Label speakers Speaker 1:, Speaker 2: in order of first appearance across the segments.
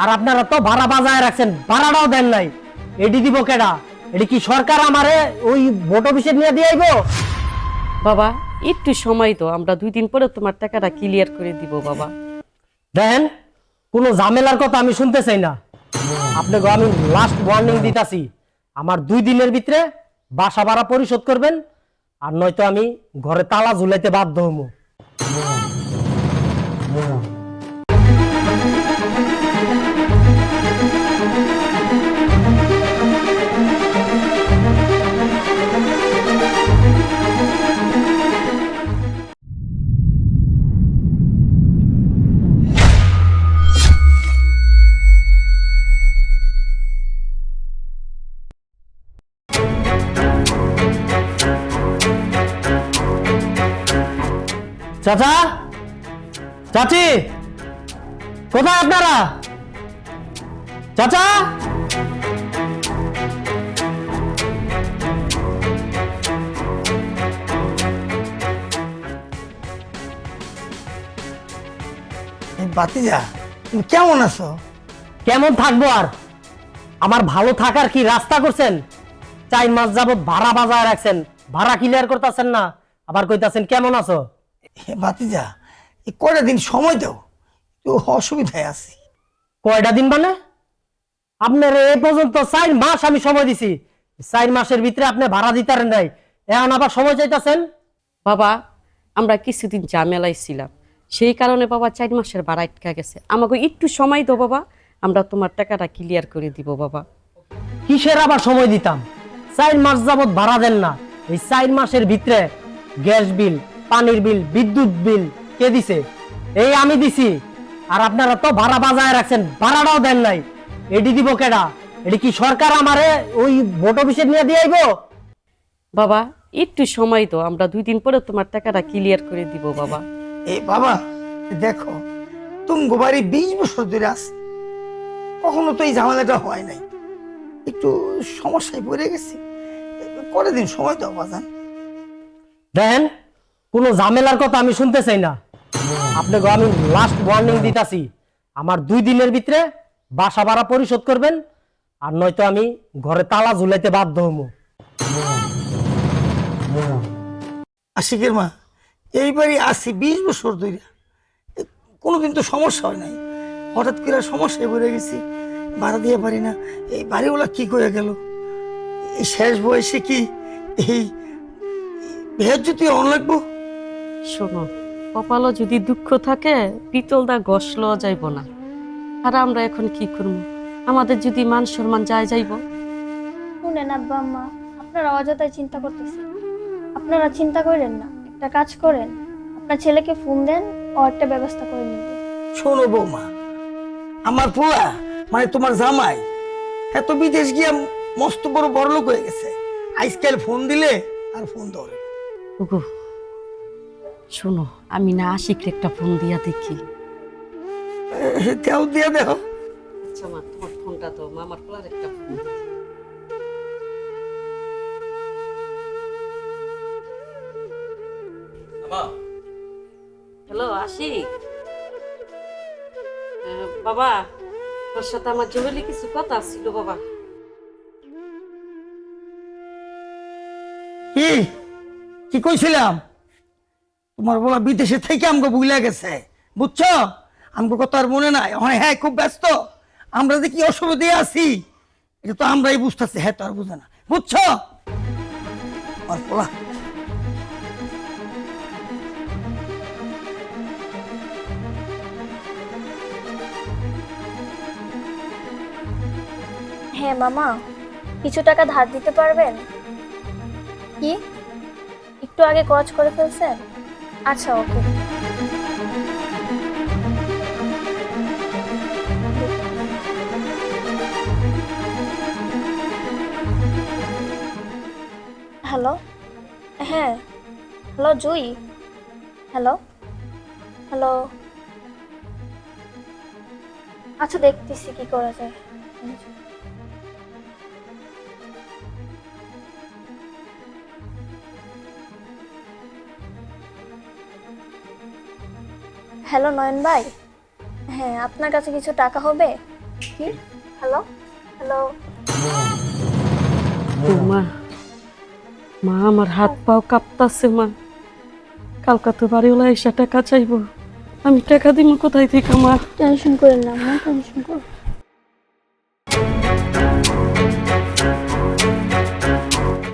Speaker 1: আর আপনারা তো ভাড়া বাজায় রাখছেন, ভাড়াটাও দেন নাই। এডি দিব কেডা? এডি কি সরকার আমারে ওই ভোট অফিসে নিয়ে দিয়ে আইবো?
Speaker 2: বাবা একটু সময় তো, আমরা 2 দিন পরে তোমার টাকাটা ক্লিয়ার করে দিব বাবা।
Speaker 1: দেখেন, কোনো ঝামেলার কথা আমি শুনতে চাই না। আপনাকে আমি লাস্ট ওয়ার্নিং দিতাছি, আমার 2 দিনের ভিতরে বাসা ভাড়া পরিশোধ করবেন, আর নয়তো আমি ঘরে তালা ঝুলাইতে বাধ্য হবো। চাচা, চাচি, কোথায় আপনারা? চাচা,
Speaker 3: বাতিজা, তুমি কেমন আছো?
Speaker 1: কেমন থাকবো আর? আমার ভালো থাকার কি রাস্তা করছেন? 4 মাস যাবত ভাড়া বাজায় রাখছেন, ভাড়া ক্লিয়ার করতেছেন না, আবার কইতাছেন কেমন আছো?
Speaker 3: বাতিজা, এই কয়টা দিন সময় দাও, তো অসুবিধায় আছি।
Speaker 1: কয়টা দিন মানে? আপনার এ পর্যন্ত 4 মাস আমি সময় দিছি, 4 মাসের ভিতরে আপনি ভাড়া দিতারেন নাই, এখন আবার সময় চাইতাছেন?
Speaker 2: বাবা আমরা কিছুদিন ঝামেলায় ছিলাম, সেই কারণে বাবা 4 মাসের ভাড়া আটকা গেছে। আমাকে একটু সময় দাও বাবা, আমরা তোমার টাকাটা ক্লিয়ার করে দিব বাবা।
Speaker 1: কিসের আবার সময় দিতাম? 4 মাস যাবত ভাড়া দেন না, এই 4 মাসের ভিতরে গ্যাস বিল, পানির বিল, বিদ্যুৎ বিল কে দিছে? এই আমি দিছি। আর আপনারা তো ভাড়া বাজায় রাখছেন, ভাড়াটাও দেন নাই। এডি দিব কেডা? এডি কি সরকার আমারে ওই ভোট অফিসে নিয়ে দিয়ে আইবো?
Speaker 2: বাবা একটু সময় তো, আমরা 2 দিন পরে তোমার টাকাটা ক্লিয়ার করে দিব বাবা।
Speaker 3: এই বাবা দেখো, তুমি বাড়ি 20 বছর ধরে আছি, কখনো তো এই ঝামেলাটা হয় নাই, একটু সমস্যায় পড়ে গেছি, কয়টা দিন সময় দাও বাজান।
Speaker 1: দেখেন, কোনো ঝামেলার কথা আমি শুনতে চাই না। আপনাকে আমি লাস্ট ওয়ার্নিং দিতাছি, আমার 2 দিনের ভিতরে বাসা ভাড়া পরিশোধ করবেন, আর নয়তো আমি ঘরে তালা ঝুলাইতে বাধ্য হবো।
Speaker 3: আশিকের মা, এইবারই আসি 20 বছর ধরে, কোনোদিন তো সমস্যা হয় নাই, হঠাৎ করে সমস্যায় পড়ে গেছি, ভাড়া দিয়ে পারি না। এই বাড়িওয়ালা কি করে গেল, এই শেষ বয়সে কি এই বেহাজ্জতি অন লাগবো?
Speaker 2: শোনো, কপালও যদি দুঃখ থাকে পিতল দা গসল যাইব না। আর আমরা এখন কি করব? আমাদের যদি মান সম্মান যাইব।
Speaker 4: শুনেন আব্বা আম্মা, আপনারা অযথাই চিন্তা করতেছেন। আপনারা চিন্তা করেন না, একটা কাজ করেন, আপনার ছেলেকে ফোন দেন, ও একটা ব্যবস্থা করে নেবে।
Speaker 3: শোনো বৌমা, আমার পোলা মানে তোমার জামাই এত বিদেশ গিয়া মস্ত বড় বড়লোক হয়ে গেছে, আজকাল ফোন দিলে আর ফোন ধরে না।
Speaker 2: ওগো শোনো, আমি না আশিকরে একটা ফোন দিয়া দেখি।
Speaker 3: দেও দিয়া দেও।
Speaker 2: আচ্ছা মা, তোমার ফোনটা তো মামার পোলার একটা ফোন। হ্যালো আশিক, বাবা তোর সাথে আমার জরুরি কিছু কথা ছিল বাবা।
Speaker 3: কি কি কইছিলাম? তোমার বলা বিদেশে থেকে আমাকে ভুলে গেছে, বুঝছো? আমাকে কথা আর মনে নাই। হ্যাঁ খুব ব্যস্ত, আমরা যে কি অসুবিধায় আছি এটা তো আমরাই বুঝতেছি, হ্যাঁ তো আর বুঝে না, বুঝছো? আমার পোলা
Speaker 4: হ্যাঁ মামা, কিছু টাকা ধার দিতে পারবেন? কি একটু আগে খরচ করে ফেলছেন? আচ্ছা ওকে। হ্যালো, হ্যাঁ হ্যালো জুই, হ্যালো হ্যালো, আচ্ছা দেখতেছি কি করা যায়। হ্যালো নয়ন ভাই, হ্যাঁ আপনার কাছে কিছু টাকা হবে? কি হ্যালো হ্যালো
Speaker 2: মা মা আমার হাত পাও কাঁপতাছে মা। কালকা তো বাড়িওয়ালা এসে টাকা চাইবো, আমি টাকা দিব কোথায় থেকে মা?
Speaker 4: টেনশন করেন না আম্মা, টেনশন করো।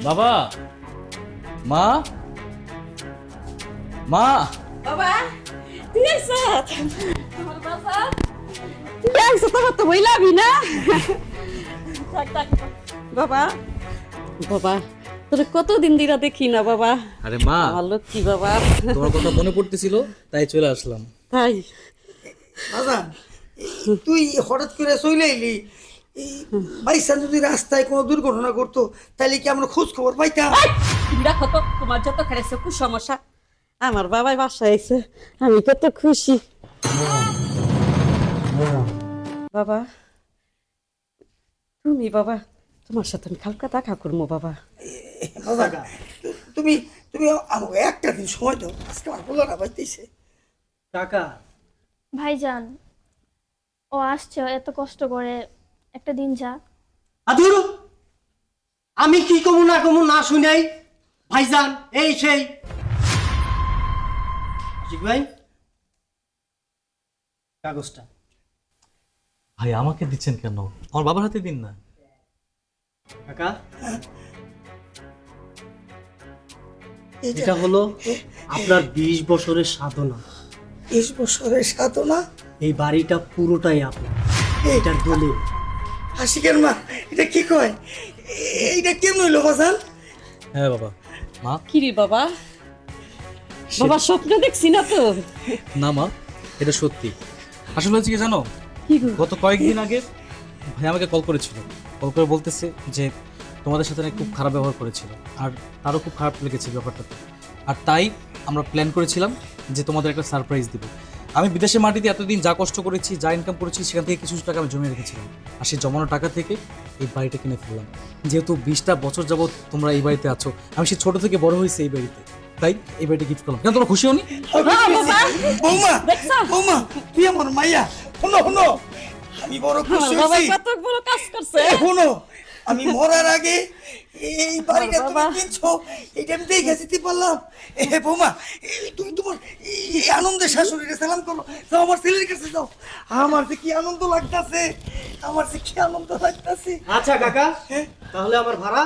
Speaker 5: বাবা, মা, মা,
Speaker 2: বাবা তুই আইসা, আমার বাবা তুই আইসা, তোমার তো বই লাভি না। বাবা বাবা তোর কতদিন দিরা দেখি না বাবা।
Speaker 5: আরে মা,
Speaker 2: আমার লক্ষ্মী বাবা।
Speaker 5: তোমার কথা মনে পড়তেছিল তাই চলে আসলাম।
Speaker 2: তাই
Speaker 3: বাজান তুই হঠাৎ করে চলে এলি, এই বাইসান যদি রাস্তায় কোনো দুর্ঘটনা করতো তাহলে কি আমরা খোঁজ খবর পাইতাম?
Speaker 2: তুমি রাখো তো, তোমার যত খারাইছে খুব সমস্যা। আমার বাবাই বাসায় আইছে, আমি কত খুশি। বাবা তুমি বাবা, তোমার সাথে আমি কালকা দেখা করবো বাবা।
Speaker 3: বাবা তুমি তুমি আমাকে একটা দিন সময় দাও, আজকে আমার পোলাটা বাঁচতেছে।
Speaker 1: কাকা
Speaker 4: ভাইজান ও আসছে, ও এত কষ্ট করে, একটা দিন যাক।
Speaker 1: আদুর আমি কি কমু না শুনাই ভাইজান এই সেই আশিক ভাই কাগজটা।
Speaker 5: ভাই আমাকে দিচ্ছেন কেন? আমার বাবার হাতে দিন না।
Speaker 1: কাকা এটা হলো আপনার 20 বছরের সাধনা।
Speaker 3: 20 বছরের সাধনা।
Speaker 1: এই বাড়িটা পুরোটাই আপনার, এটার দলিল।
Speaker 3: আশিকের মা এটা কি কয়? এইটা কেমন হইলো বাজান?
Speaker 5: হ্যাঁ বাবা। মা,
Speaker 2: কি রে বাবা, বাবা স্বপ্ন দেখছি না তো?
Speaker 5: না মা, এটা সত্যি। আসলে হচ্ছে কি জানো,
Speaker 2: কি গো?
Speaker 5: গত কয়েকদিন আগে ভাই আমাকে কল করেছিল। কল করে বলতেছে যে তোমাদের সাথে নাকি খুব খারাপ ব্যবহার করেছিল, আর তারও খুব খারাপ লেগেছে ব্যাপারটাতে। আর তাই আমরা প্ল্যান করেছিলাম যে তোমাদের একটা সারপ্রাইজ দিব। আমি বিদেশে মাটিতে এতদিন যা কষ্ট করেছি, যা ইনকাম করেছি, সেখান থেকে কিছু টাকা আমি জমিয়ে রেখেছিলাম। আর সেই জমানো টাকা থেকে এই বাড়িটা কিনে ফেললাম। যেহেতু 20টা বছর যাবৎ তোমরা এই বাড়িতে আছো, আমি সেই ছোট থেকে বড় হয়েছি এই বাড়িতে, তাই এই বাড়িটা গিফট করলাম। কেন তোমরা খুশি হওনি?
Speaker 3: বৌমা
Speaker 2: দেখছো?
Speaker 3: বৌমা তুই আমার মাইয়া, শোনো শোনো, আমি বড় খুশি
Speaker 2: আমার বাবা
Speaker 3: হয়েছি।
Speaker 2: কত বড় কাজ করছে।
Speaker 3: শোনো, আমি মরার আগে এই বাড়িটা তুমি
Speaker 2: বাবা।
Speaker 3: কিনছো, এটা আমি দেখে যেতে পারলাম। বৌমা তুমি তোমার এই আনন্দের শাশুড়িকে সালাম করো, যাও আমার ছেলের কাছে যাও। আমার যে কি আনন্দ লাগতাছে, আমার যে কি আনন্দ লাগতাছে।
Speaker 1: আচ্ছা কাকা, তাহলে আমার ভাড়া